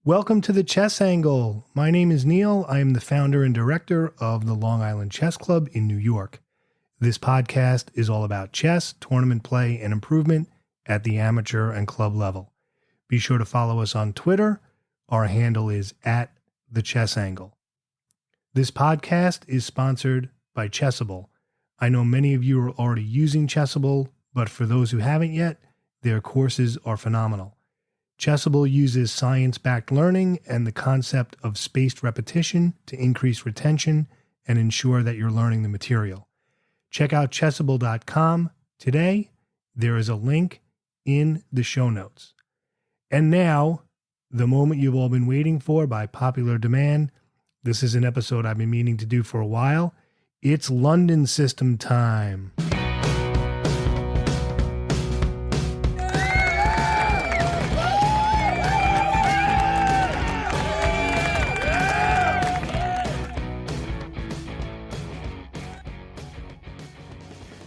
Welcome to the Chess Angle. My name is Neil. I am the founder and director of the Long Island Chess Club in New York. This podcast is all about chess, tournament play, and improvement at the amateur and club level. Be sure to follow us on Twitter. Our handle is @thechessangle. This podcast is sponsored by Chessable. I know many of you are already using Chessable, but for those who haven't yet, their courses are phenomenal. Chessable uses science-backed learning and the concept of spaced repetition to increase retention and ensure that you're learning the material. Check out chessable.com today. There is a link in the show notes. And now, the moment you've all been waiting for by popular demand. This is an episode I've been meaning to do for a while. It's London system time.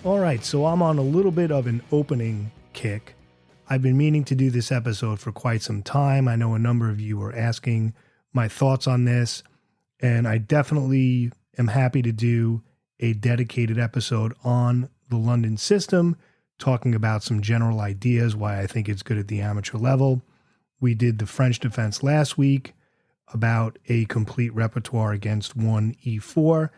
All right, so I'm on a little bit of an opening kick. I've been meaning to do this episode for quite some time. I know a number of you are asking my thoughts on this, and I definitely am happy to do a dedicated episode on the London system, talking about some general ideas, why I think it's good at the amateur level. We did the French defense last week about a complete repertoire against 1e4,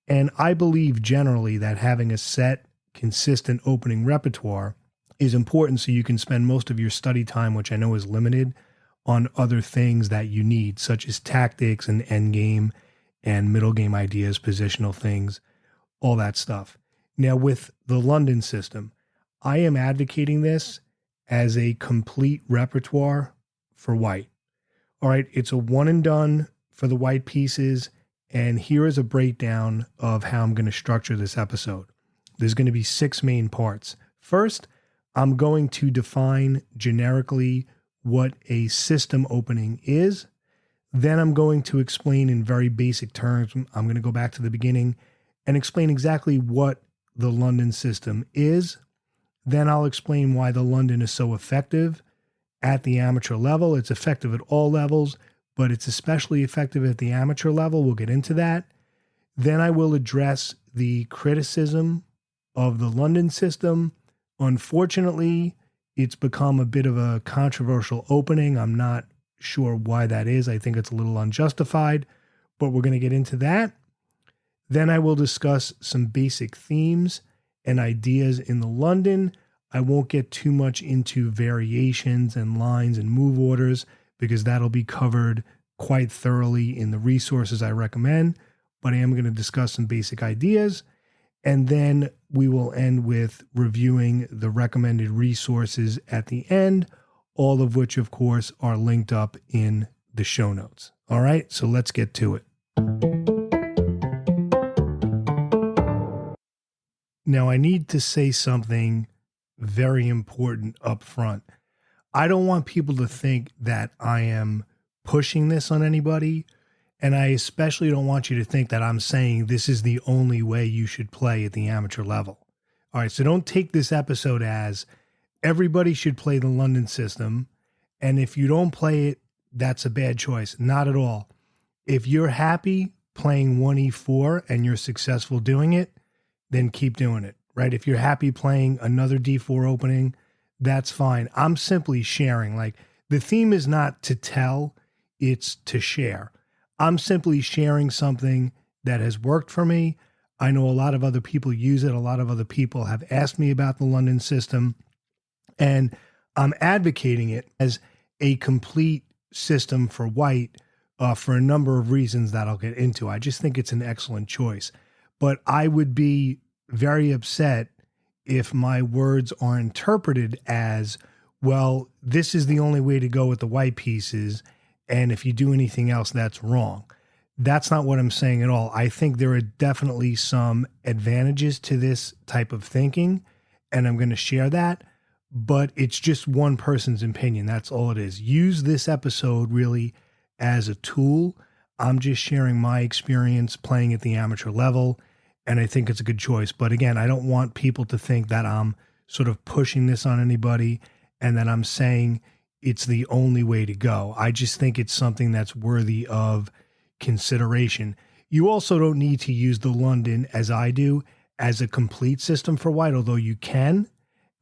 and I believe generally that having a set consistent opening repertoire is important so you can spend most of your study time, which I know is limited, on other things that you need, such as tactics and endgame and middle game ideas, positional things, all that stuff. Now, with the London system, I am advocating this as a complete repertoire for white. All right, it's a one and done for the white pieces, and here is a breakdown of how I'm going to structure this episode. There's going to be 6 main parts. First, I'm going to define generically what a system opening is. Then I'm going to explain in very basic terms. I'm going to go back to the beginning and explain exactly what the London system is. Then I'll explain why the London is so effective at the amateur level. It's effective at all levels, but it's especially effective at the amateur level. We'll get into that. Then I will address the criticism of the London system. Unfortunately, it's become a bit of a controversial opening. I'm not sure why that is. I think it's a little unjustified, but we're going to get into that. Then I will discuss some basic themes and ideas in the London. I won't get too much into variations and lines and move orders because that'll be covered quite thoroughly in the resources I recommend, but I am going to discuss some basic ideas. And then we will end with reviewing the recommended resources at the end, all of which, of course, are linked up in the show notes. All right, so let's get to it. Now, I need to say something very important up front. I don't want people to think that I am pushing this on anybody. And I especially don't want you to think that I'm saying this is the only way you should play at the amateur level. All right, so don't take this episode as everybody should play the London system. And if you don't play it, that's a bad choice. Not at all. If you're happy playing 1e4 and you're successful doing it, then keep doing it, right? If you're happy playing another d4 opening, that's fine. I'm simply sharing. Like, the theme is not to tell, it's to share. I'm simply sharing something that has worked for me. I know a lot of other people use it. A lot of other people have asked me about the London system, and I'm advocating it as a complete system for white for a number of reasons that I'll get into. I just think it's an excellent choice, but I would be very upset if my words are interpreted as, well, this is the only way to go with the white pieces, and if you do anything else, that's wrong. That's not what I'm saying at all. I think there are definitely some advantages to this type of thinking, and I'm going to share that, but it's just one person's opinion. That's all it is. Use this episode really as a tool. I'm just sharing my experience playing at the amateur level, and I think it's a good choice. But again, I don't want people to think that I'm sort of pushing this on anybody and that I'm saying it's the only way to go. I just think it's something that's worthy of consideration. You also don't need to use the London, as I do, as a complete system for white, although you can,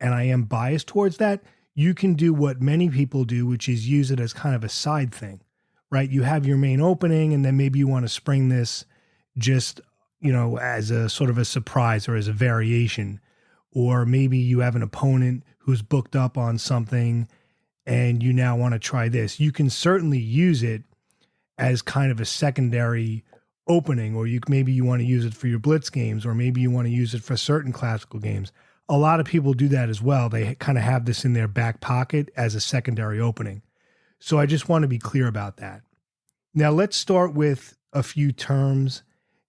and I am biased towards that. You can do what many people do, which is use it as kind of a side thing, right? You have your main opening, and then maybe you want to spring this just, as a sort of a surprise or as a variation. Or maybe you have an opponent who's booked up on something and you now want to try this. You can certainly use it as kind of a secondary opening, or maybe you want to use it for your blitz games, or maybe you want to use it for certain classical games. A lot of people do that as well. They kind of have this in their back pocket as a secondary opening. So I just want to be clear about that. Now let's start with a few terms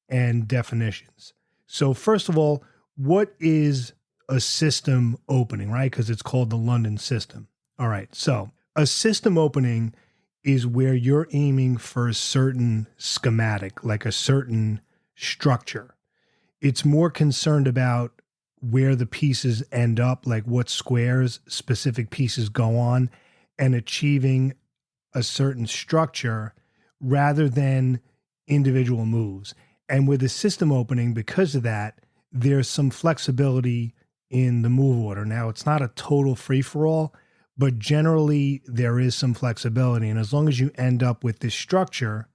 and definitions. So first of all, what is a system opening, right? Because it's called the London system. All right. So a system opening is where you're aiming for a certain schematic, like a certain structure. It's more concerned about where the pieces end up, like what squares specific pieces go on, and achieving a certain structure rather than individual moves. And with a system opening, because of that, there's some flexibility in the move order. Now, it's not a total free-for-all, but generally there is some flexibility. And as long as you end up with this structure,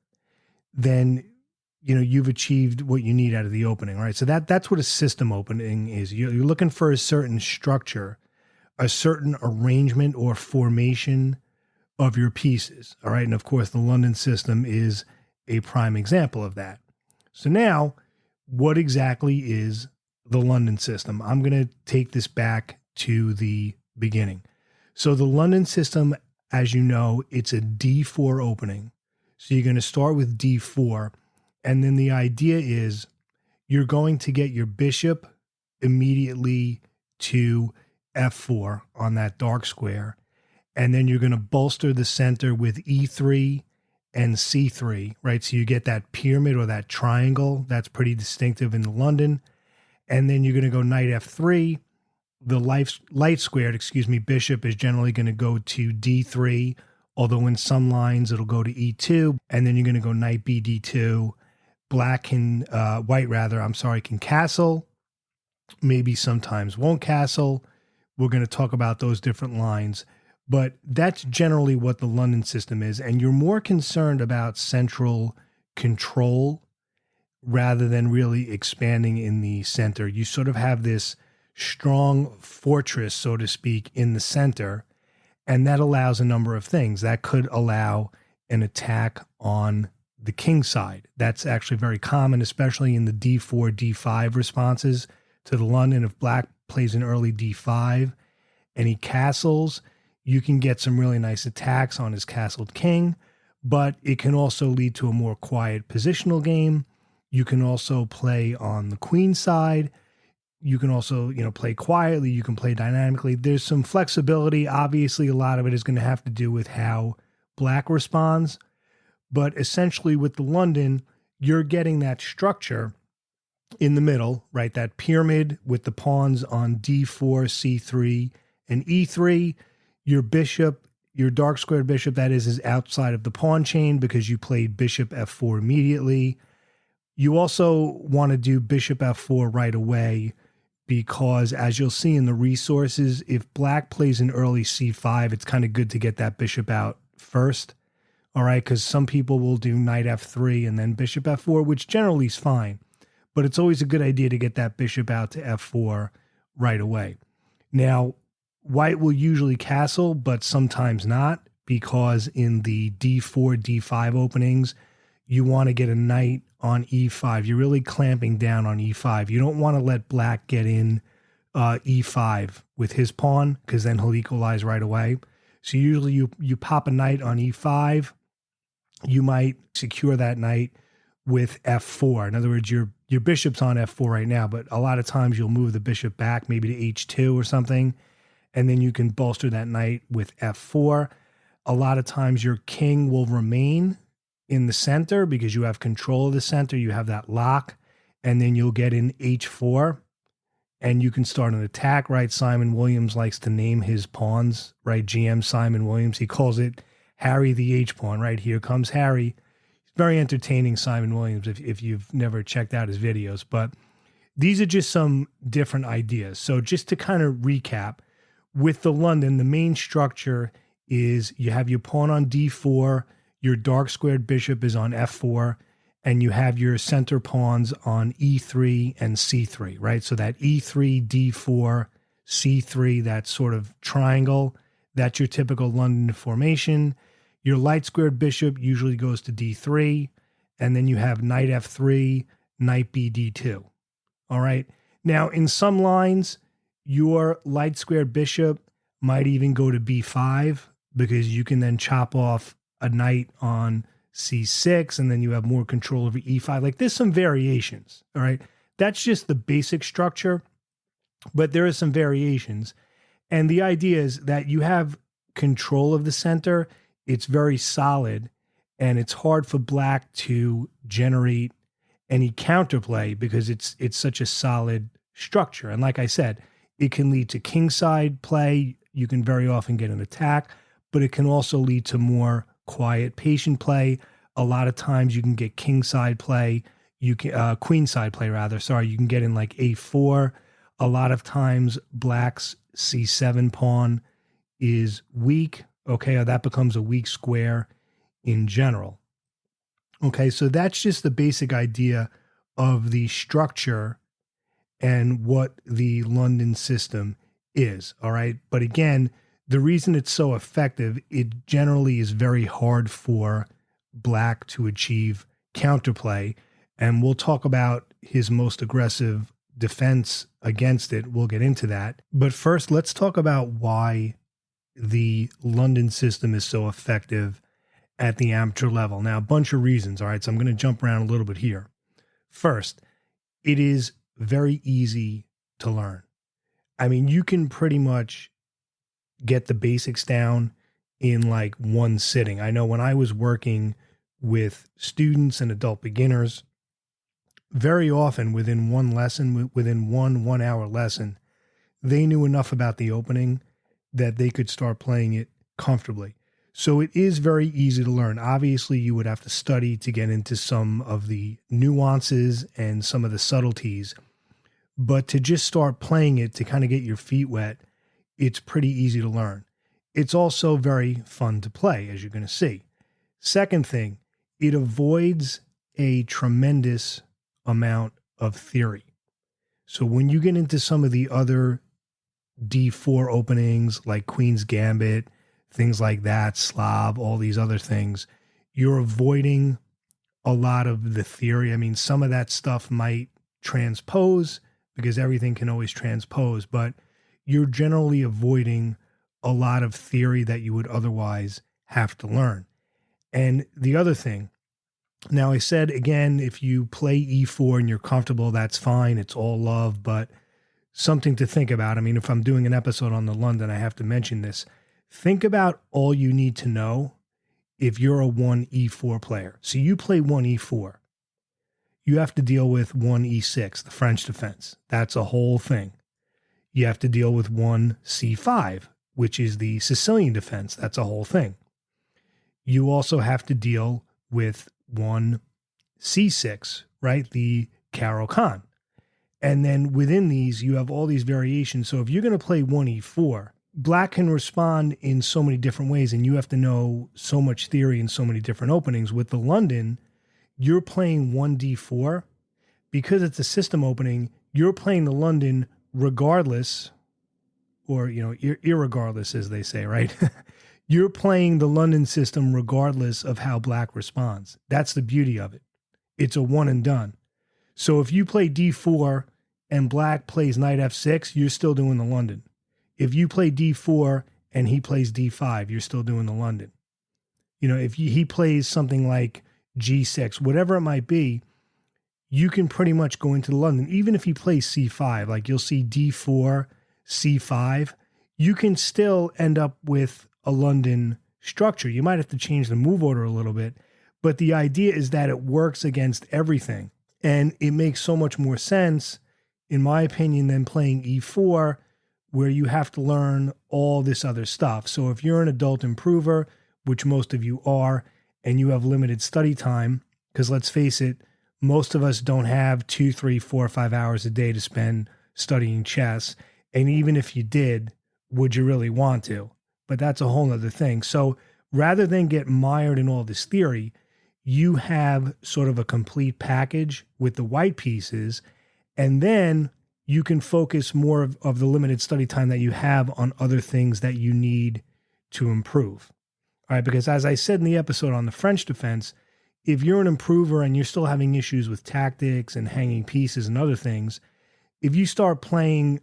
then you've achieved what you need out of the opening, right? So that's what a system opening is. You're looking for a certain structure, a certain arrangement or formation of your pieces, all right? And of course, the London system is a prime example of that. So now, what exactly is the London system? I'm going to take this back to the beginning. So the London system, as you know, it's a D4 opening. So you're going to start with D4, and then the idea is you're going to get your bishop immediately to F4 on that dark square, and then you're going to bolster the center with E3 and C3, right? So you get that pyramid or that triangle. That's pretty distinctive in the London. And then you're going to go knight F3. The light squared, bishop is generally going to go to D3, although in some lines it'll go to E2. And then you're going to go knight B D2. White can castle. Maybe sometimes won't castle. We're going to talk about those different lines. But that's generally what the London system is. And you're more concerned about central control rather than really expanding in the center. You sort of have this strong fortress, so to speak, in the center. And that allows a number of things. That could allow an attack on the king side. That's actually very common, especially in the D4, D5 responses to the London. If black plays an early D5 and he castles, you can get some really nice attacks on his castled king, but it can also lead to a more quiet positional game. You can also play on the queen side. You can also, play quietly. You can play dynamically. There's some flexibility. Obviously, a lot of it is going to have to do with how black responds. But essentially with the London, you're getting that structure in the middle, right? That pyramid with the pawns on D4, C3, and E3. Your bishop, your dark squared bishop, that is outside of the pawn chain because you played bishop F4 immediately. You also want to do bishop F4 right away because, as you'll see in the resources, if black plays an early C5, it's kind of good to get that bishop out first, all right? Because some people will do knight F3 and then bishop F4, which generally is fine. But it's always a good idea to get that bishop out to F4 right away. Now, white will usually castle, but sometimes not, because in the D4, D5 openings, you want to get a knight on E5. You're really clamping down on E5. You don't want to let black get in E5 with his pawn, because then he'll equalize right away. So usually you pop a knight on E5. You might secure that knight with F4. In other words, your bishop's on F4 right now, but a lot of times you'll move the bishop back, maybe to H2 or something, and then you can bolster that knight with F4. A lot of times your king will remain in the center because you have control of the center. You have that lock, and then you'll get in H4 and you can start an attack, right? Simon Williams likes to name his pawns, right? GM Simon Williams. He calls it Harry the H pawn, right? Here comes Harry. Very entertaining, Simon Williams, if you've never checked out his videos. But these are just some different ideas. So just to kind of recap, with the London, the main structure is you have your pawn on d4, your dark squared bishop is on f4, and you have your center pawns on e3 and c3, right? So that e3, d4, c3, that sort of triangle, that's your typical London formation. Your light squared bishop usually goes to d3, and then you have knight f3, knight b d2. All right. Now, in some lines, your light squared bishop might even go to b5 because you can then chop off a knight on c6, and then you have more control over e5. Like, there's some variations. All right. That's just the basic structure, but there are some variations. And the idea is that you have control of the center. It's very solid, and it's hard for black to generate any counterplay because it's such a solid structure. And like I said, it can lead to kingside play. You can very often get an attack, but it can also lead to more quiet, patient play. A lot of times you can get kingside play. You can queenside play rather. Sorry, you can get in like a4. A lot of times black's c7 pawn is weak. Okay, or that becomes a weak square in general. Okay, so that's just the basic idea of the structure and what the London system is, all right? But again, the reason it's so effective, it generally is very hard for black to achieve counterplay, and we'll talk about his most aggressive defense against it. We'll get into that. But first, let's talk about why the London system is so effective at the amateur level. Now, a bunch of reasons, all right? So I'm going to jump around a little bit here. First, it is very easy to learn. I mean, you can pretty much get the basics down in like one sitting. I know when I was working with students and adult beginners, very often within one lesson, within one 1 hour lesson, they knew enough about the opening that they could start playing it comfortably. So it is very easy to learn. Obviously, you would have to study to get into some of the nuances and some of the subtleties, but to just start playing it, to kind of get your feet wet, it's pretty easy to learn. It's also very fun to play, as you're going to see. Second thing, it avoids a tremendous amount of theory. So when you get into some of the other D4 openings like Queen's Gambit, things like that, Slav, all these other things, you're avoiding a lot of the theory. I mean, some of that stuff might transpose because everything can always transpose, but you're generally avoiding a lot of theory that you would otherwise have to learn. And the other thing, now I said, again, if you play E4 and you're comfortable, that's fine. It's all love, but something to think about. I mean, if I'm doing an episode on the London, I have to mention this. Think about all you need to know if you're a 1E4 player. So you play 1E4. You have to deal with 1E6, the French defense. That's a whole thing. You have to deal with 1C5, which is the Sicilian defense. That's a whole thing. You also have to deal with 1C6, right? The Caro-Kann. And then within these, you have all these variations. So if you're going to play 1E4, black can respond in so many different ways, and you have to know so much theory and so many different openings. With the London, you're playing 1D4. Because it's a system opening, you're playing the London regardless, or, you know, irregardless, as they say, right? You're playing the London system regardless of how black responds. That's the beauty of it. It's a one and done. So if you play D4 and black plays knight F6, you're still doing the London. If you play D4 and he plays D5, you're still doing the London. You know, if he plays something like G6, whatever it might be, you can pretty much go into the London. Even if he plays C5, like you'll see D4, C5, you can still end up with a London structure. You might have to change the move order a little bit, but the idea is that it works against everything. And it makes so much more sense in my opinion, than playing E4, where you have to learn all this other stuff. So if you're an adult improver, which most of you are, and you have limited study time, because let's face it, most of us don't have 2, 3, 4, 5 hours a day to spend studying chess. And even if you did, would you really want to? But that's a whole other thing. So rather than get mired in all this theory, you have sort of a complete package with the white pieces, and then you can focus more of the limited study time that you have on other things that you need to improve. All right, because as I said in the episode on the French defense, if you're an improver and you're still having issues with tactics and hanging pieces and other things, if you start playing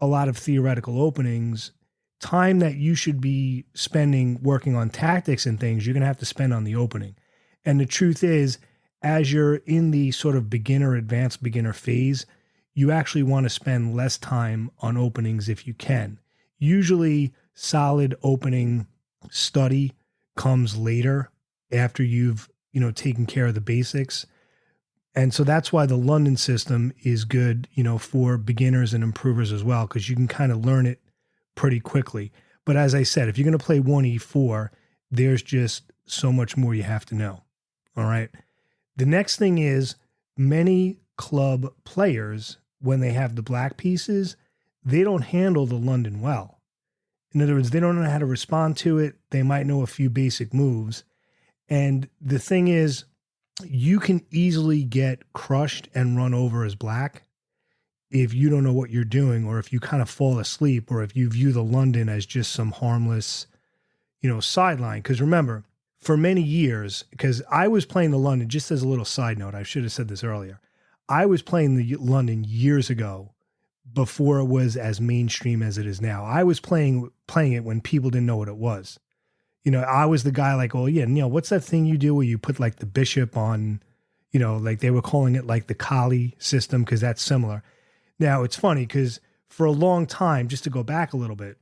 a lot of theoretical openings, time that you should be spending working on tactics and things, you're going to have to spend on the opening. And the truth is, as you're in the sort of beginner, advanced beginner phase, you actually want to spend less time on openings if you can. Usually, solid opening study comes later after you've, taken care of the basics. And so that's why the London system is good, for beginners and improvers as well, because you can kind of learn it pretty quickly. But as I said, if you're going to play 1E4, there's just so much more you have to know. All right. The next thing is, many club players, when they have the black pieces, they don't handle the London well. In other words, they don't know how to respond to it. They might know a few basic moves. And the thing is, you can easily get crushed and run over as black if you don't know what you're doing, or if you kind of fall asleep, or if you view the London as just some harmless, sideline. Because remember, for many years, because I was playing the London, just as a little side note, I should have said this earlier, I was playing the London years ago, before it was as mainstream as it is now. I was playing it when people didn't know what it was. I was the guy like, oh yeah, what's that thing you do where you put like the bishop on, like they were calling it like the Kali system, because that's similar. Now it's funny because for a long time, just to go back a little bit,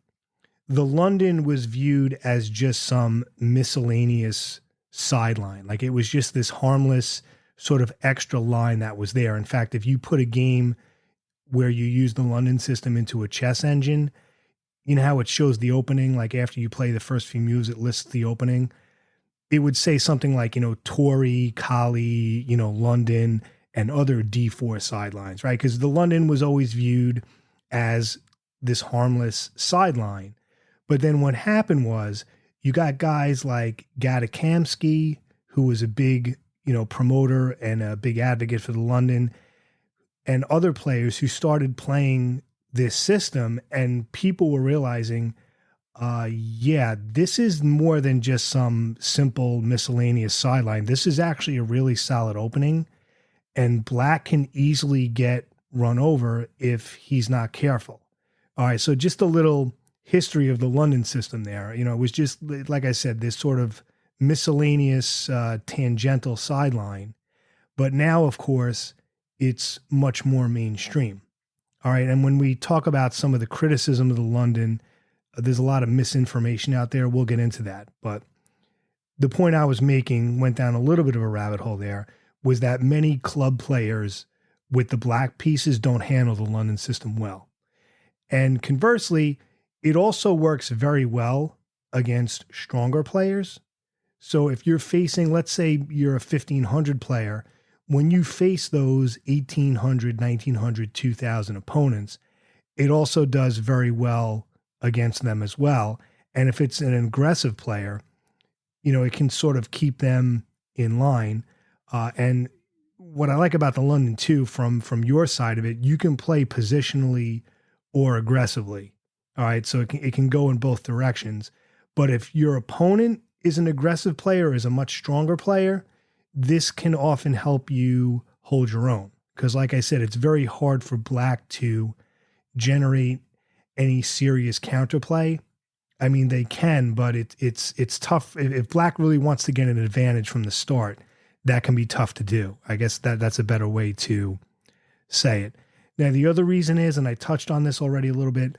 the London was viewed as just some miscellaneous sideline. Like it was just this harmless sort of extra line that was there. In fact, if you put a game where you use the London system into a chess engine, you know how it shows the opening, like after you play the first few moves, it lists the opening. It would say something like, Tori, Kali, London, and other D4 sidelines, right? Because the London was always viewed as this harmless sideline. But then what happened was you got guys like Gata Kamsky, who was a big, promoter and a big advocate for the London, and other players who started playing this system, and people were realizing, this is more than just some simple miscellaneous sideline. This is actually a really solid opening, and black can easily get run over if he's not careful. All right, so just a little history of the London system there. It was just, like I said, this sort of miscellaneous tangential sideline. But now, of course, it's much more mainstream. All right, and when we talk about some of the criticism of the London, there's a lot of misinformation out there. We'll get into that. But the point I was making, went down a little bit of a rabbit hole there, was that many club players with the black pieces don't handle the London system well. And conversely, it also works very well against stronger players. So if you're facing, let's say you're a 1500 player, when you face those 1800, 1900, 2000 opponents, it also does very well against them as well. And if it's an aggressive player, it can sort of keep them in line. And what I like about the London too, from your side of it, you can play positionally or aggressively. All right, so it can go in both directions. But if your opponent is an aggressive player, is a much stronger player, this can often help you hold your own. Because like I said, it's very hard for black to generate any serious counterplay. I mean, they can, but it's tough. If black really wants to get an advantage from the start, that can be tough to do. I guess that's a better way to say it. Now, the other reason is, and I touched on this already a little bit,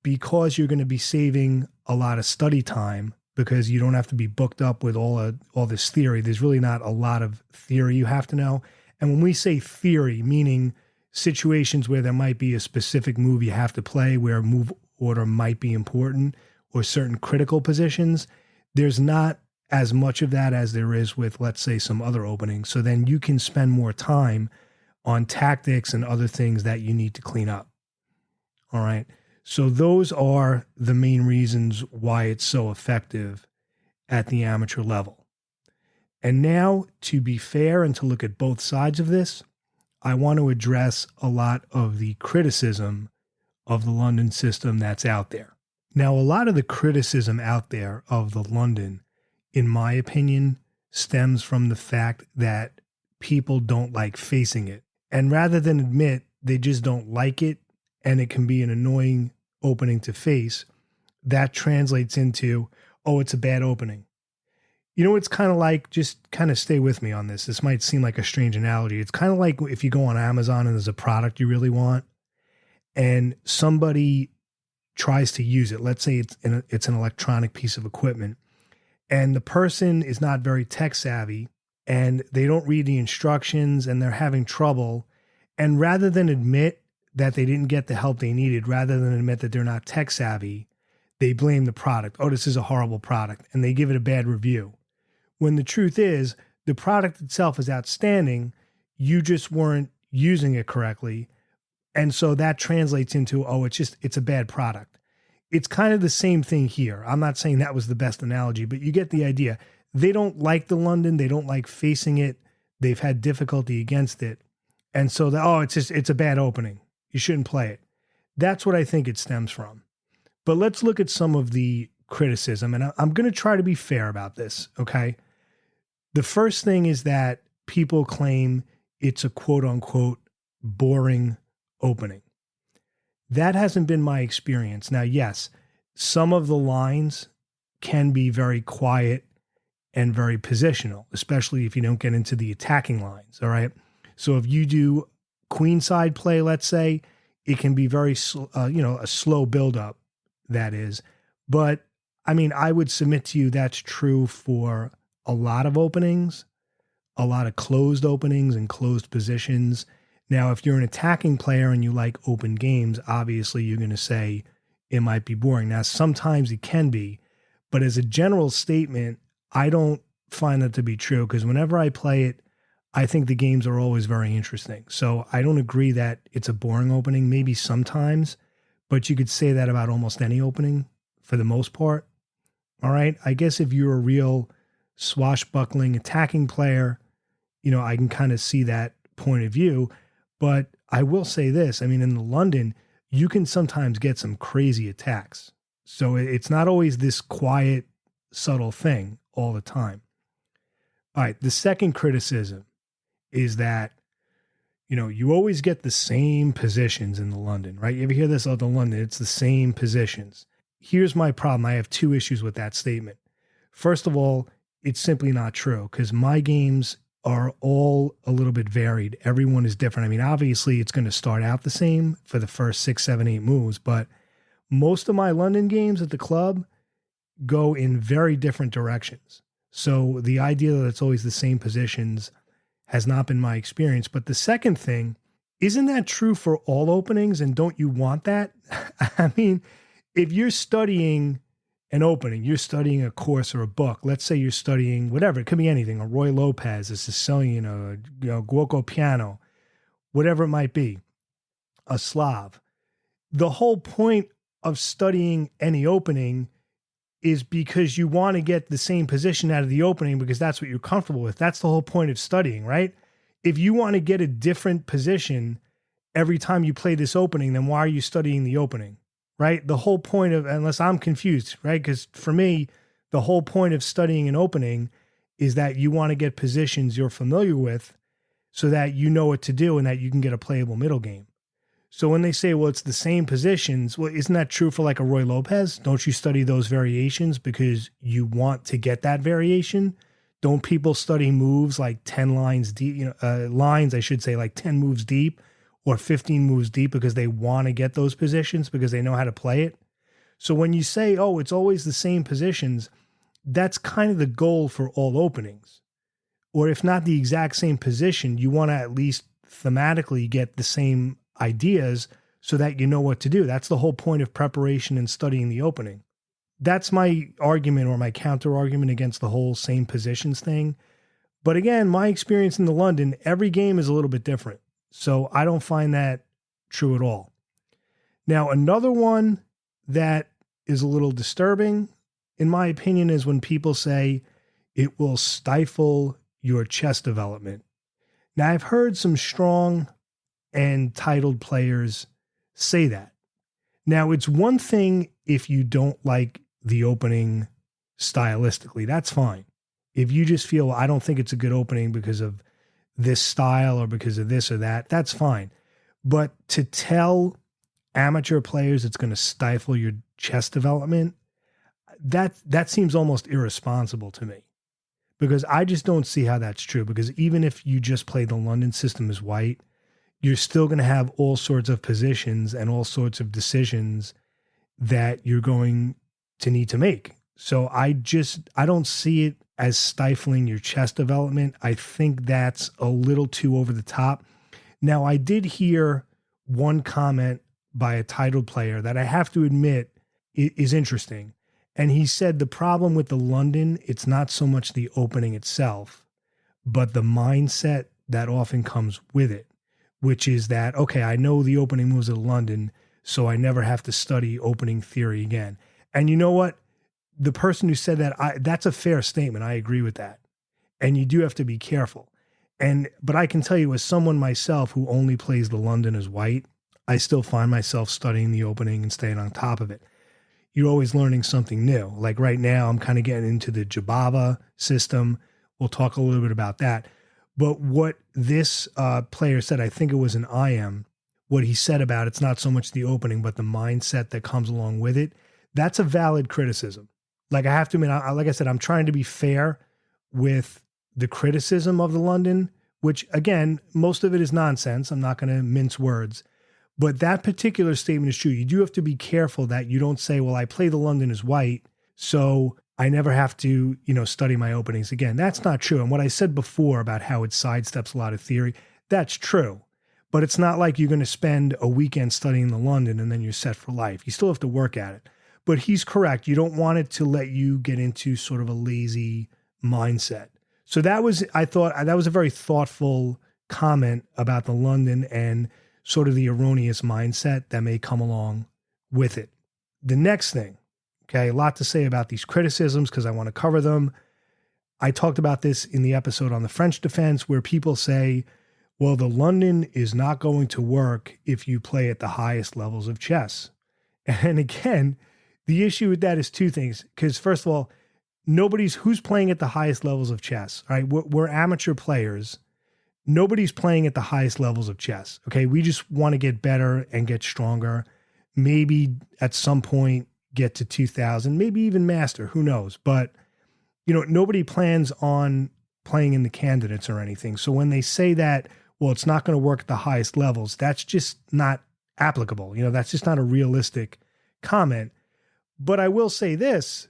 because you're going to be saving a lot of study time, because you don't have to be booked up with all this theory. There's really not a lot of theory you have to know. And when we say theory, meaning situations where there might be a specific move you have to play where move order might be important or certain critical positions, there's not as much of that as there is with, let's say, some other openings. So then you can spend more time on tactics and other things that you need to clean up. All right. So those are the main reasons why it's so effective at the amateur level. And now, to be fair and to look at both sides of this, I want to address a lot of the criticism of the London system that's out there. Now, a lot of the criticism out there of the London, in my opinion, stems from the fact that people don't like facing it. And rather than admit they just don't like it and it can be an annoying opening to face, that translates into, oh, it's a bad opening. You know, it's kind of like, just kind of stay with me on this. This might seem like a strange analogy. It's kind of like if you go on Amazon and there's a product you really want and somebody tries to use it. Let's say it's an electronic piece of equipment and the person is not very tech savvy and they don't read the instructions and they're having trouble. And rather than admit that they didn't get the help they needed, rather than admit that they're not tech savvy, they blame the product. Oh, this is a horrible product. And they give it a bad review. When the truth is, the product itself is outstanding. You just weren't using it correctly. And so that translates into, oh, it's a bad product. It's kind of the same thing here. I'm not saying that was the best analogy, but you get the idea. They don't like the London. They don't like facing it. They've had difficulty against it. And so, it's a bad opening. You shouldn't play it. That's what I think it stems from. But let's look at some of the criticism. And I'm going to try to be fair about this, okay? The first thing is that people claim it's a quote unquote boring opening. That hasn't been my experience. Now, yes, some of the lines can be very quiet and very positional, especially if you don't get into the attacking lines, all right? So if you do queenside play, let's say, it can be very, a slow buildup, that is. But, I mean, I would submit to you that's true for a lot of openings, a lot of closed openings and closed positions. Now, if you're an attacking player and you like open games, obviously you're going to say it might be boring. Now, sometimes it can be, but as a general statement, I don't find that to be true because whenever I play it, I think the games are always very interesting. So I don't agree that it's a boring opening, maybe sometimes, but you could say that about almost any opening for the most part. All right. I guess if you're a real swashbuckling attacking player, I can kind of see that point of view. But I will say this, I mean, in the London, you can sometimes get some crazy attacks. So it's not always this quiet, subtle thing all the time. All right. The second criticism is that, you always get the same positions in the London, right? You ever hear this? Oh, the London, it's the same positions. Here's my problem. I have two issues with that statement. First of all, it's simply not true because my games are all a little bit varied. Everyone is different. I mean, obviously it's going to start out the same for the first 6, 7, 8 moves, but most of my London games at the club go in very different directions. So the idea that it's always the same positions has not been my experience. But the second thing, isn't that true for all openings? And don't you want that? I mean, if you're studying an opening, you're studying a course or a book, let's say you're studying whatever, it could be anything, a Roy Lopez, a Sicilian, a Guoco Piano, whatever it might be, a Slav. The whole point of studying any opening is because you want to get the same position out of the opening because that's what you're comfortable with. That's the whole point of studying, right? If you want to get a different position every time you play this opening, then why are you studying the opening, right? The whole point of, unless I'm confused, right? Because for me, the whole point of studying an opening is that you want to get positions you're familiar with so that you know what to do and that you can get a playable middle game. So when they say, well, it's the same positions, well, isn't that true for like a Roy Lopez? Don't you study those variations because you want to get that variation? Don't people study moves like 10 lines deep, lines, I should say, like 10 moves deep or 15 moves deep because they want to get those positions because they know how to play it? So when you say, oh, it's always the same positions, that's kind of the goal for all openings. Or if not the exact same position, you want to at least thematically get the same ideas so that you know what to do. That's the whole point of preparation and studying the opening. That's my argument or my counter argument against the whole same positions thing. But again, my experience in the London, every game is a little bit different. So I don't find that true at all. Now, another one that is a little disturbing, in my opinion, is when people say it will stifle your chess development. Now, I've heard some strong and titled players say that. Now, it's one thing if you don't like the opening stylistically, that's fine. If you just feel, I don't think it's a good opening because of this style or because of this or that, that's fine. But to tell amateur players it's going to stifle your chess development, that seems almost irresponsible to me, because I just don't see how that's true. Because even if you just play the London system as white, you're still going to have all sorts of positions and all sorts of decisions that you're going to need to make. So I don't see it as stifling your chess development. I think that's a little too over the top. Now, I did hear one comment by a titled player that I have to admit is interesting. And he said the problem with the London, it's not so much the opening itself, but the mindset that often comes with it, which is that, okay, I know the opening moves of London, so I never have to study opening theory again. And you know what? The person who said that, that's a fair statement. I agree with that. And you do have to be careful. But I can tell you, as someone myself who only plays the London as white, I still find myself studying the opening and staying on top of it. You're always learning something new. Like right now, I'm kind of getting into the Jabava system. We'll talk a little bit about that. But what this player said, I think it was an IM, what he said about it's not so much the opening, but the mindset that comes along with it, that's a valid criticism. Like I have to admit, like I said, I'm trying to be fair with the criticism of the London, which again, most of it is nonsense. I'm not going to mince words. But that particular statement is true. You do have to be careful that you don't say, well, I play the London as white, so I never have to, study my openings again. That's not true. And what I said before about how it sidesteps a lot of theory, that's true. But it's not like you're going to spend a weekend studying the London and then you're set for life. You still have to work at it. But he's correct. You don't want it to let you get into sort of a lazy mindset. So I thought that was a very thoughtful comment about the London and sort of the erroneous mindset that may come along with it. The next thing, okay, a lot to say about these criticisms because I want to cover them. I talked about this in the episode on the French defense where people say, well, the London is not going to work if you play at the highest levels of chess. And again, the issue with that is two things. Because first of all, who's playing at the highest levels of chess, right? We're amateur players. Nobody's playing at the highest levels of chess. Okay. We just want to get better and get stronger. Maybe at some point get to 2000, maybe even master, who knows? But, nobody plans on playing in the candidates or anything. So when they say that, well, it's not going to work at the highest levels, that's just not applicable. That's just not a realistic comment. But I will say this,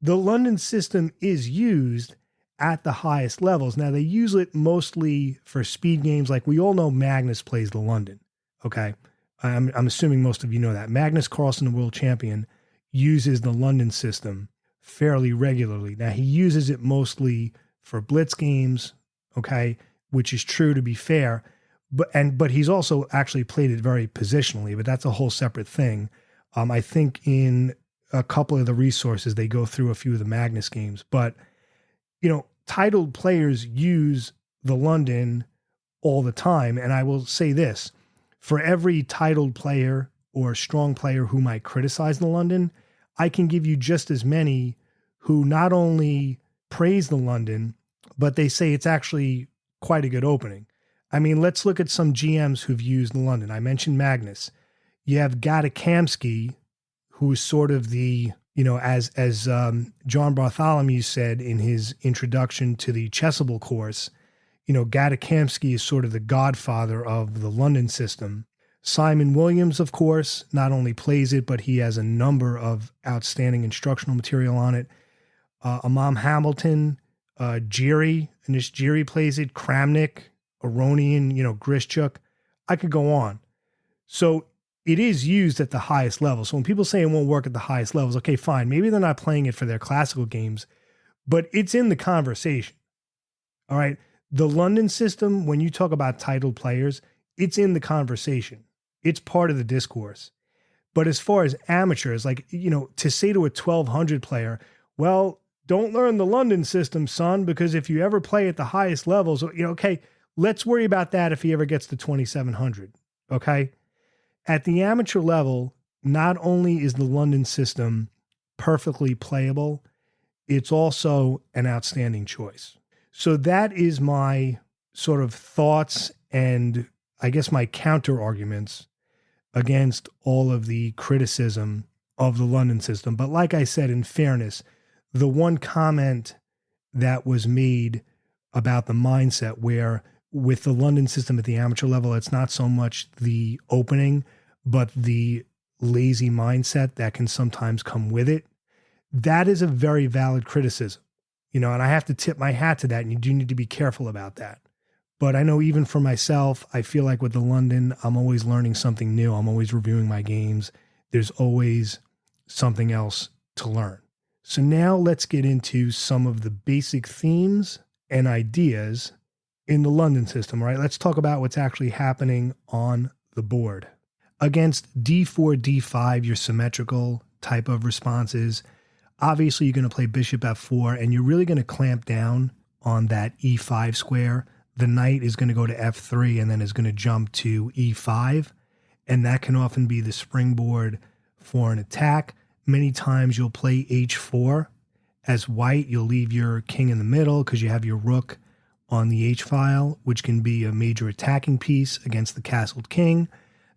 the London system is used at the highest levels. Now, they use it mostly for speed games. Like we all know Magnus plays the London, okay? I'm assuming most of you know that. Magnus Carlsen, the world champion, uses the London system fairly regularly. Now, he uses it mostly for blitz games, okay, which is true to be fair. But he's also actually played it very positionally, but that's a whole separate thing. I think in a couple of the resources, they go through a few of the Magnus games. But, titled players use the London all the time. And I will say this, for every titled player or strong player who might criticize the London, I can give you just as many who not only praise the London, but they say it's actually quite a good opening. I mean, let's look at some GMs who've used the London. I mentioned Magnus. You have Gata Kamsky, who is sort of the, as John Bartholomew said in his introduction to the Chessable course, Gata Kamsky is sort of the godfather of the London system. Simon Williams, of course, not only plays it, but he has a number of outstanding instructional material on it. Imam Hamilton, Anish Giri plays it, Kramnik, Aronian, Grishchuk. I could go on. So it is used at the highest level. So when people say it won't work at the highest levels, okay, fine. Maybe they're not playing it for their classical games, but it's in the conversation. All right. The London system, when you talk about titled players, it's in the conversation. It's part of the discourse. But as far as amateurs, to say to a 1200 player, well, don't learn the London system, son, because if you ever play at the highest levels, okay, let's worry about that if he ever gets to 2700. Okay. At the amateur level, not only is the London system perfectly playable, it's also an outstanding choice. So that is my sort of thoughts and I guess my counter arguments against all of the criticism of the London system. But like I said, in fairness, the one comment that was made about the mindset where with the London system at the amateur level, it's not so much the opening, but the lazy mindset that can sometimes come with it. That is a very valid criticism, and I have to tip my hat to that. And you do need to be careful about that. But I know even for myself, I feel like with the London, I'm always learning something new. I'm always reviewing my games. There's always something else to learn. So now let's get into some of the basic themes and ideas in the London system, right? Let's talk about what's actually happening on the board. Against D4, D5, your symmetrical type of responses, obviously you're going to play bishop F4, and you're really going to clamp down on that E5 square. The knight is going to go to F3 and then is going to jump to E5, and that can often be the springboard for an attack. Many times you'll play H4 as white. You'll leave your king in the middle because you have your rook on the H file, which can be a major attacking piece against the castled king.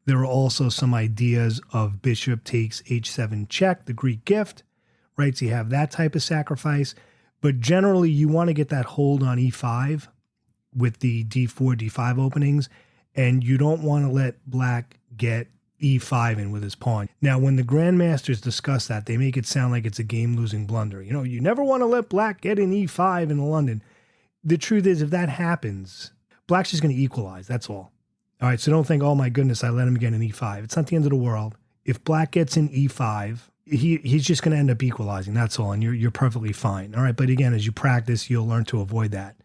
There are also some ideas of bishop takes H7 check, the Greek gift, right? So you have that type of sacrifice. But generally, you want to get that hold on E5 with the D4, D5 openings, and you don't want to let black get E5 in with his pawn. Now, when the grandmasters discuss that, they make it sound like it's a game-losing blunder. You never want to let black get in E5 in the London. The truth is, if that happens, black's just going to equalize. That's all. All right, so don't think, oh my goodness, I let him get an E5. It's not the end of the world. If black gets in E5, he's just going to end up equalizing. That's all, and you're perfectly fine. All right, but again, as you practice, you'll learn to avoid that.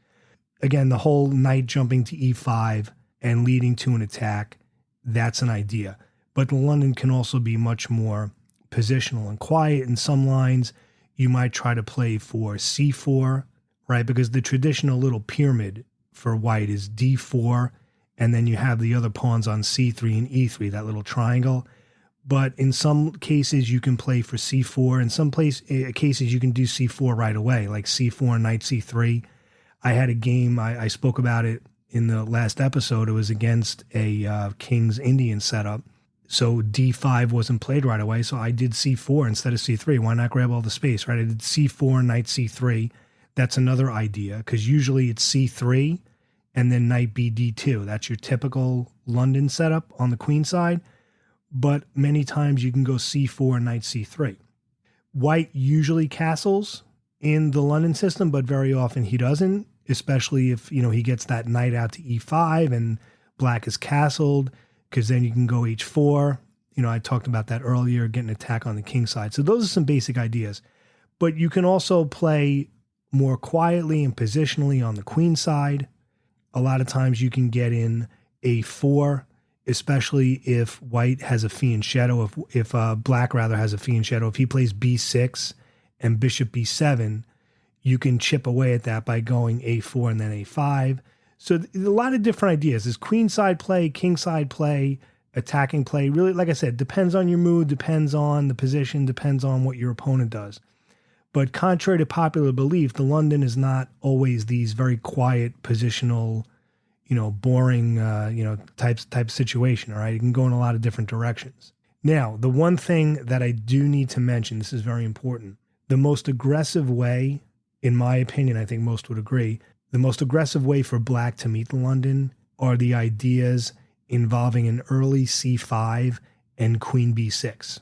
Again, the whole knight jumping to E5 and leading to an attack, that's an idea. But the London can also be much more positional and quiet. In some lines, you might try to play for C4, right? Because the traditional little pyramid for white is D4, and then you have the other pawns on C3 and E3, that little triangle. But in some cases, you can play for C4. In some cases, you can do C4 right away, like C4, knight C3. I had a game, I spoke about it in the last episode. It was against a King's Indian setup. So D5 wasn't played right away, so I did C4 instead of C3. Why not grab all the space, right? I did C4, knight C3. That's another idea, because usually it's C3 and then knight B D2. That's your typical London setup on the queen side. But many times you can go C4, knight C3. White usually castles in the London system, but very often he doesn't, especially if, he gets that knight out to E5 and black is castled, because then you can go H4. I talked about that earlier, get an attack on the king side. So those are some basic ideas. But you can also play more quietly and positionally on the queen side. A lot of times you can get in A4, especially if white has a fianchetto, if black rather has a fianchetto. If he plays B6 and bishop B7, you can chip away at that by going A4 and then A5. So a lot of different ideas. There's queen side play, king side play, attacking play. Really, like I said, depends on your mood, depends on the position, depends on what your opponent does. But contrary to popular belief, the London is not always these very quiet, positional, boring, type situation. All right, it can go in a lot of different directions. Now, the one thing that I do need to mention, this is very important. The most aggressive way, in my opinion, I think most would agree, the most aggressive way for black to meet the London are the ideas involving an early C5 and queen B6.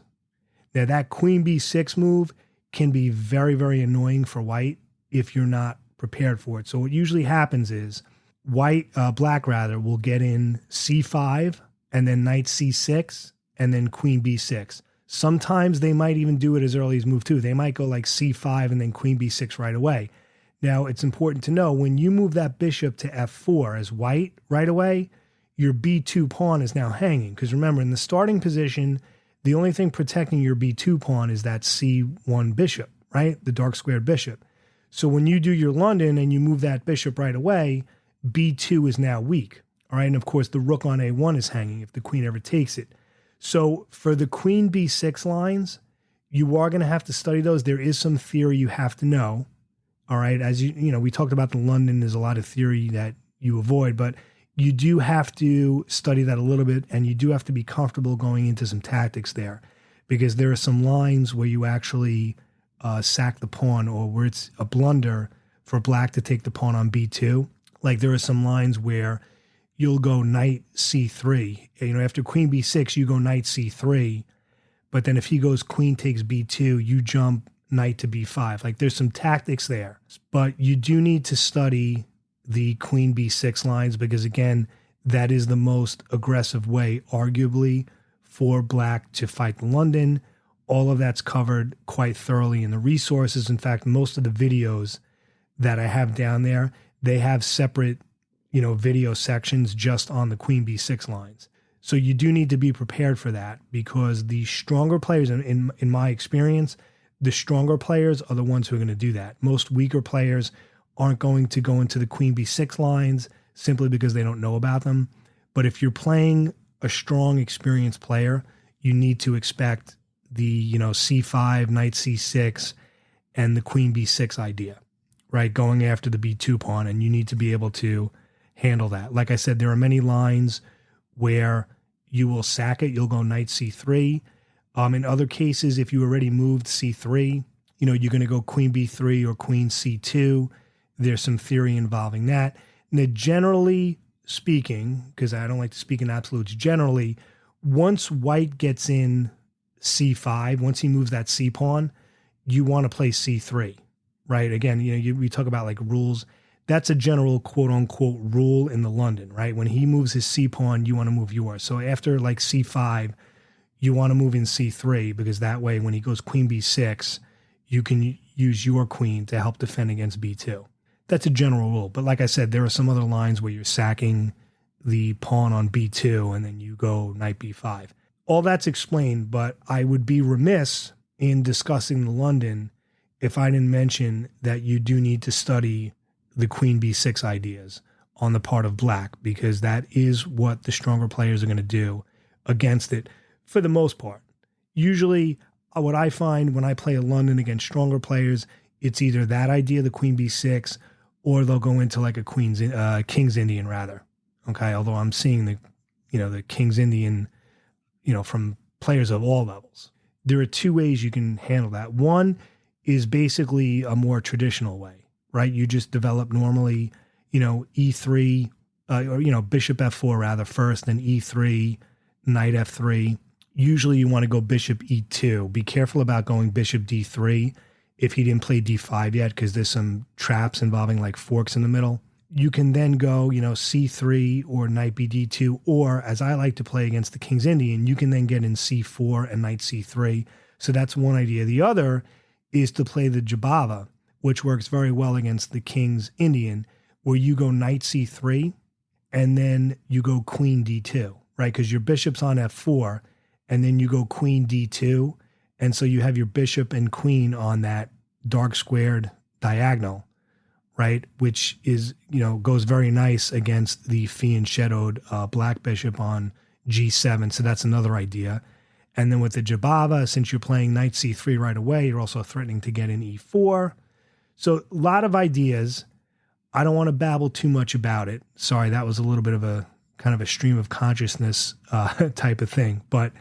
Now, that queen B6 move can be very, very annoying for white if you're not prepared for it. So what usually happens is Black will get in c5 and then knight c6 and then queen b6. Sometimes they might even do it as early as move 2. They might go like c5 and then queen b6 right away. Now, it's important to know when you move that bishop to f4 as white right away, your b2 pawn is now hanging. Because remember, in the starting position, the only thing protecting your b2 pawn is that c1 bishop, right? The dark squared bishop. So when you do your London and you move that bishop right away, b2 is now weak. All right, and of course, the rook on a1 is hanging if the queen ever takes it. So for the queen b6 lines, you are going to have to study those. There is some theory you have to know. All right, as you know, we talked about the London. There's a lot of theory that you avoid, but you do have to study that a little bit, and you do have to be comfortable going into some tactics there, because there are some lines where you actually sack the pawn, or where it's a blunder for Black to take the pawn on b2. Like there are some lines where you'll go knight c3. You know, after queen b6, you go knight c3. But then if he goes queen takes b2, you jump knight to b5. Like there's some tactics there. But you do need to study the queen b6 lines, because again, that is the most aggressive way, arguably, for Black to fight the London. All of that's covered quite thoroughly in the resources. In fact, most of the videos that I have down there, they have separate video sections just on the queen b6 lines. So you do need to be prepared for that, because the stronger players, in my experience, the stronger players are the ones who are going to do that. Most weaker players aren't going to go into the queen b6 lines simply because they don't know about them. But if you're playing a strong, experienced player, you need to expect the c5, knight c6, and the queen b6 idea, right? Going after the b2 pawn, and you need to be able to handle that. Like I said, there are many lines where you will sack it. You'll go knight c3. In other cases, if you already moved c3, you're going to go queen b3 or queen c2. There's some theory involving that. Now, generally speaking, because I don't like to speak in absolutes, generally, once white gets in c5, once he moves that c pawn, you want to play c3, right? Again, we talk about like rules. That's a general quote unquote rule in the London, right? When he moves his c pawn, you want to move yours. So after like c5, you want to move in c3, because that way when he goes queen b6, you can use your queen to help defend against b2. That's a general rule. But like I said, there are some other lines where you're sacking the pawn on b2 and then you go knight b5. All that's explained, but I would be remiss in discussing the London if I didn't mention that you do need to study the queen b6 ideas on the part of Black, because that is what the stronger players are going to do against it for the most part. Usually what I find when I play a London against stronger players, it's either that idea, the queen b6, or they'll go into like a King's Indian rather. Okay. Although I'm seeing the King's Indian, from players of all levels. There are two ways you can handle that. One is basically a more traditional way, right? You just develop normally, e3, or, bishop f4 rather first, then e3, knight f3. Usually you want to go bishop e2. Be careful about going bishop d3 if he didn't play d5 yet, because there's some traps involving like forks in the middle. You can then go, c3 or knight bd2, or as I like to play against the King's Indian, you can then get in c4 and knight c3. So that's one idea. The other is to play the Jabava, which works very well against the King's Indian, where you go knight c3 and then you go queen d2, right? Because your bishop's on f4 and then you go queen d2. And so you have your bishop and queen on that dark squared diagonal, right? Which is, goes very nice against the fianchettoed Black bishop on g7. So that's another idea. And then with the Jabava, since you're playing knight c3 right away, you're also threatening to get in e4. So a lot of ideas. I don't want to babble too much about it. Sorry, that was a little bit of a kind of a stream of consciousness type of thing. But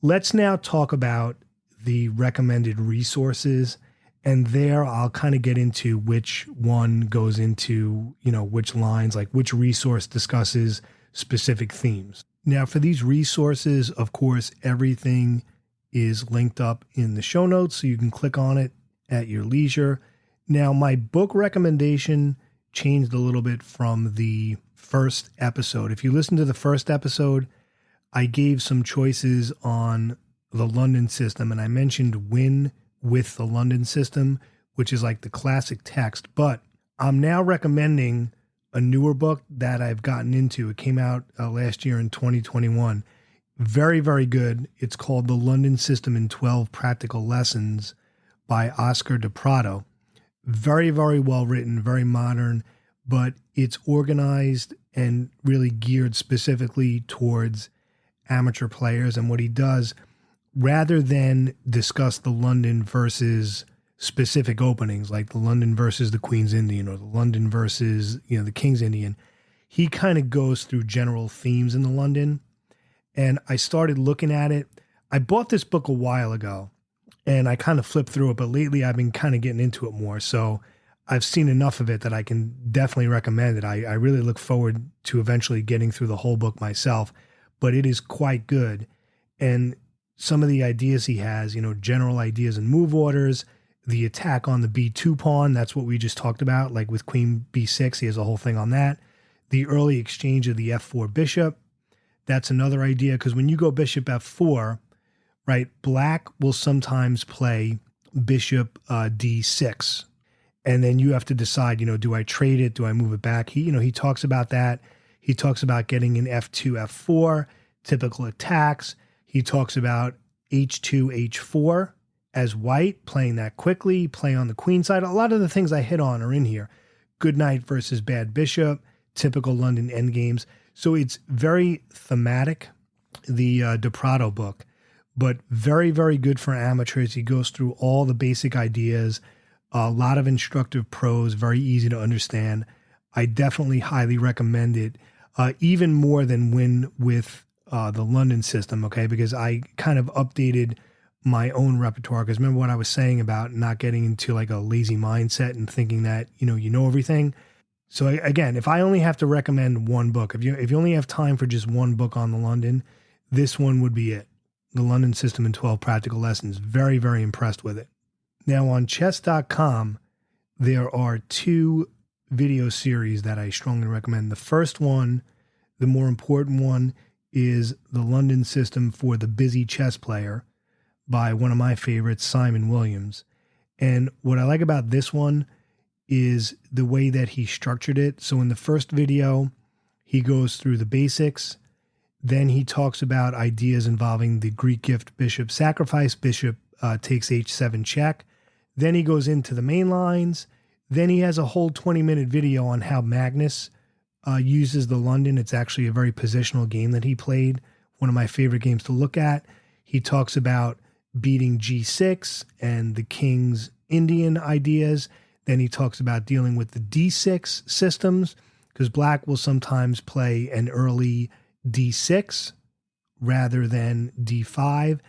let's now talk about the recommended resources. And there I'll kind of get into which one goes into, which lines, like which resource discusses specific themes. Now for these resources, of course, everything is linked up in the show notes, so you can click on it at your leisure. Now my book recommendation changed a little bit from the first episode. If you listen to the first episode, I gave some choices on the London system, and I mentioned win with the London system, which is like the classic text. But I'm now recommending a newer book that I've gotten into. It came out last year in 2021. Very, very good. It's called The London System in 12 Practical Lessons by Oscar de Prado. Very, very well written, very modern, but it's organized and really geared specifically towards amateur players. And what he does, rather than discuss the London versus specific openings, like the London versus the Queen's Indian or the London versus, the King's Indian, he kind of goes through general themes in the London. And I started looking at it. I bought this book a while ago and I kind of flipped through it, but lately I've been kind of getting into it more. So I've seen enough of it that I can definitely recommend it. I really look forward to eventually getting through the whole book myself, but it is quite good. And some of the ideas he has, general ideas and move orders, the attack on the B2 pawn, that's what we just talked about, like with Queen B6, he has a whole thing on that. The early exchange of the F4 bishop, that's another idea, because when you go bishop F4, right, black will sometimes play bishop D6. And then you have to decide, do I trade it? Do I move it back? He talks about that. He talks about getting an F2, F4, typical attacks. He talks about H2, H4 as white, playing that quickly, play on the queen side. A lot of the things I hit on are in here. Good knight versus bad bishop, typical London endgames. So it's very thematic, the de Prado book, but very, very good for amateurs. He goes through all the basic ideas, a lot of instructive prose, very easy to understand. I definitely highly recommend it, even more than win with the London system, okay? Because I kind of updated my own repertoire. Because remember what I was saying about not getting into like a lazy mindset and thinking that, you know everything. So again, if I only have to recommend one book, if you only have time for just one book on the London, this one would be it. The London System in 12 Practical Lessons. Very, very impressed with it. Now on chess.com, there are 2 video series that I strongly recommend. The first one, the more important one, is The London System for the Busy Chess Player by one of my favorites, Simon Williams. And what I like about this one is the way that he structured it. So in the first video, he goes through the basics. Then he talks about ideas involving the Greek gift bishop sacrifice, bishop takes h7 check. Then he goes into the main lines. Then he has a whole 20-minute video on how Magnus uses the London. It's actually a very positional game that he played, one of my favorite games to look at. He talks about beating G6 and the King's Indian ideas. Then he talks about dealing with the D6 systems, because black will sometimes play an early D6 rather than D5.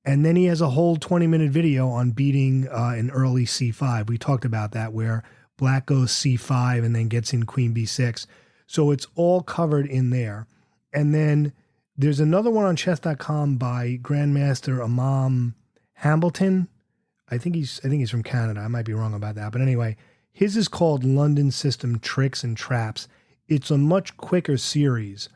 And then he has a whole 20-minute video on beating an early C5. We talked about that, where black goes C5 and then gets in Queen B6. So it's all covered in there. And then there's another one on chess.com by Grandmaster Imam Hambleton. I think he's from Canada. I might be wrong about that. But anyway, his is called London System Tricks and Traps. It's a much quicker series.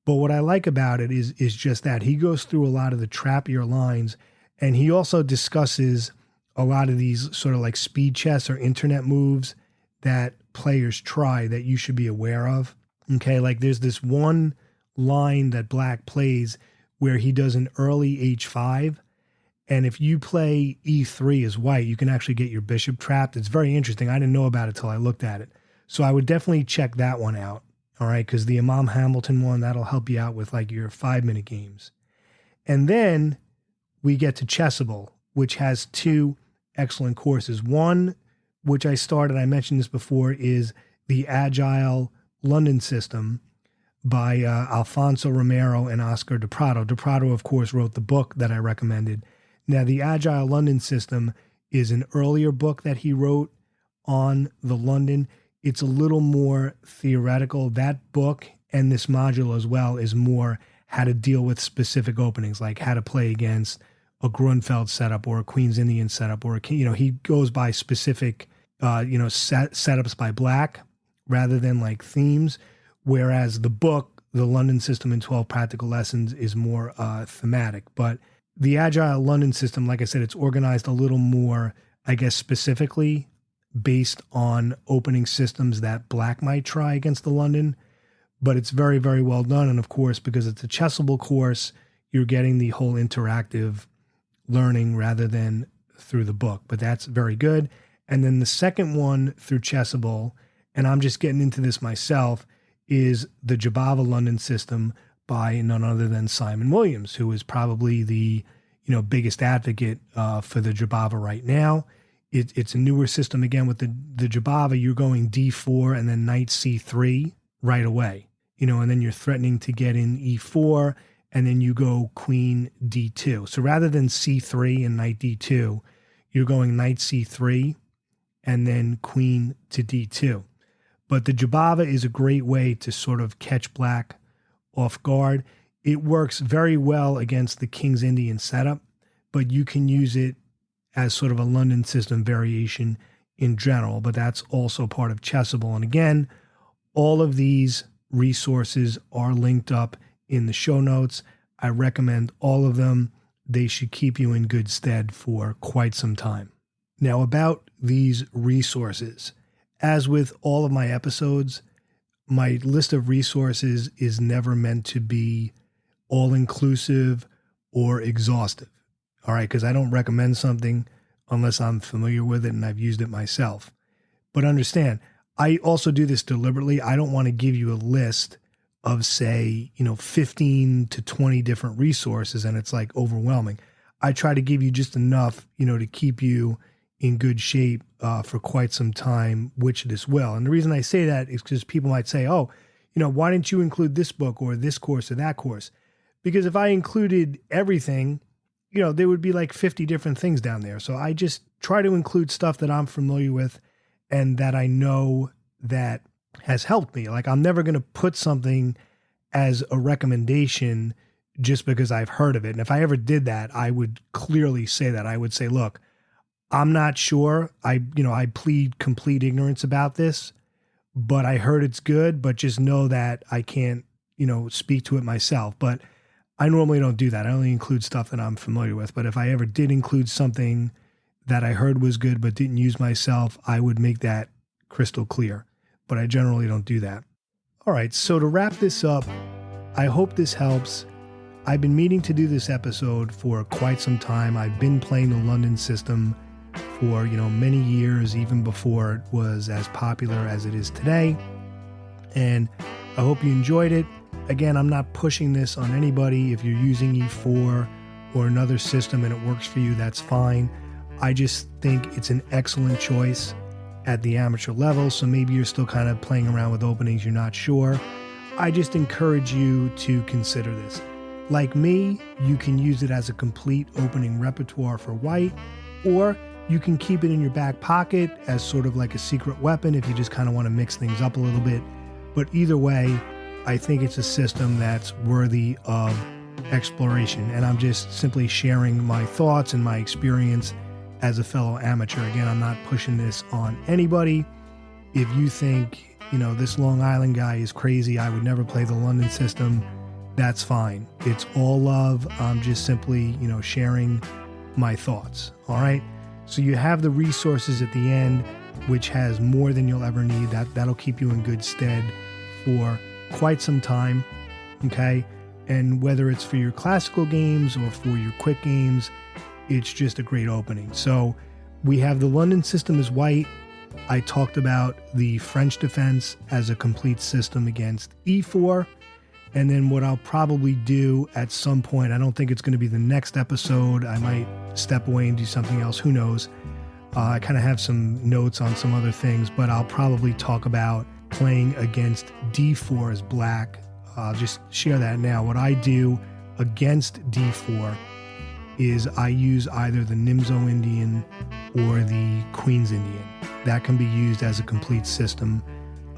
But what I like about it is just that he goes through a lot of the trappier lines, and he also discusses a lot of these sort of like speed chess or internet moves that players try that you should be aware of. Okay, like there's this one line that black plays where he does an early H5, and if you play E3 as white, you can actually get your bishop trapped. It's very interesting. I didn't know about it till I looked at it. So I would definitely check that one out. All right, because the Imam Hamilton one, that'll help you out with like your 5-minute games. And then we get to Chessable, which has 2 excellent courses. One, which I mentioned this before, is the Agile London System by Alfonso Romero and Oscar de Prado. De Prado, of course, wrote the book that I recommended. Now, the Agile London System is an earlier book that he wrote on the London. It's a little more theoretical. That book and this module as well is more how to deal with specific openings, like how to play against a Grunfeld setup or a Queen's Indian setup, or he goes by specific, setups by black rather than like themes, whereas the book, The London System in 12 Practical Lessons, is more thematic. But the Agile London System, like I said, it's organized a little more, I guess, specifically based on opening systems that Black might try against the London. But it's very, very well done. And of course, because it's a Chessable course, you're getting the whole interactive learning rather than through the book. But that's very good. And then the second one through Chessable, and I'm just getting into this myself, is the Jabava London System by none other than Simon Williams, who is probably the biggest advocate for the Jabava right now. It's a newer system. Again, with the Jabava, you're going D4 and then knight C3 right away, and then you're threatening to get in E4, and then you go queen D2. So rather than C3 and knight D2, you're going knight C3 and then queen to D2. But the Jabava is a great way to sort of catch Black off guard. It works very well against the King's Indian setup, but you can use it as sort of a London system variation in general, but that's also part of Chessable. And again, all of these resources are linked up in the show notes. I recommend all of them. They should keep you in good stead for quite some time. Now, about these resources, as with all of my episodes, my list of resources is never meant to be all-inclusive or exhaustive, all right? Because I don't recommend something unless I'm familiar with it and I've used it myself. But understand, I also do this deliberately. I don't want to give you a list of, say, 15 to 20 different resources and it's like overwhelming. I try to give you just enough, to keep you in good shape for quite some time, which this will. And the reason I say that is because people might say, oh, why didn't you include this book or this course or that course? Because if I included everything, there would be like 50 different things down there. So I just try to include stuff that I'm familiar with and that I know that has helped me. Like, I'm never going to put something as a recommendation just because I've heard of it. And if I ever did that, I would clearly say that. I would say, look, I'm not sure. I plead complete ignorance about this, but I heard it's good, but just know that I can't, speak to it myself. But I normally don't do that. I only include stuff that I'm familiar with. But if I ever did include something that I heard was good, but didn't use myself, I would make that crystal clear. But I generally don't do that. All right. So to wrap this up, I hope this helps. I've been meaning to do this episode for quite some time. I've been playing the London system for, many years, even before it was as popular as it is today. And I hope you enjoyed it. Again, I'm not pushing this on anybody. If you're using E4 or another system and it works for you, that's fine. I just think it's an excellent choice at the amateur level. So maybe you're still kind of playing around with openings, you're not sure. I just encourage you to consider this. Like me, you can use it as a complete opening repertoire for white, or you can keep it in your back pocket as sort of like a secret weapon if you just kind of want to mix things up a little bit. But either way, I think it's a system that's worthy of exploration. And I'm just simply sharing my thoughts and my experience as a fellow amateur. Again, I'm not pushing this on anybody. If you think, this Long Island guy is crazy, I would never play the London system, that's fine. It's all love. I'm just simply, sharing my thoughts. All right. So you have the resources at the end, which has more than you'll ever need. That'll keep you in good stead for quite some time. Okay. And whether it's for your classical games or for your quick games, it's just a great opening. So we have the London system as white. I talked about the French defense as a complete system against E4. And then what I'll probably do at some point, I don't think it's going to be the next episode. I might step away and do something else. Who knows? I kind of have some notes on some other things, but I'll probably talk about playing against D4 as black. I'll just share that now. What I do against D4 is I use either the Nimzo Indian or the Queen's Indian. That can be used as a complete system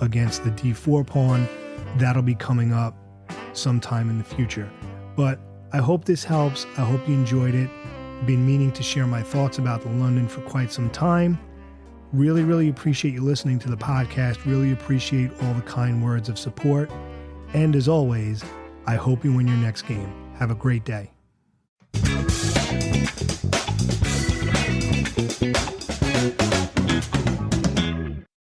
against the D4 pawn. That'll be coming up sometime in the future. But I hope this helps. I hope you enjoyed it. Been meaning to share my thoughts about the London for quite some time. Really, really appreciate you listening to the podcast. Really appreciate all the kind words of support. And as always, I hope you win your next game. Have a great day.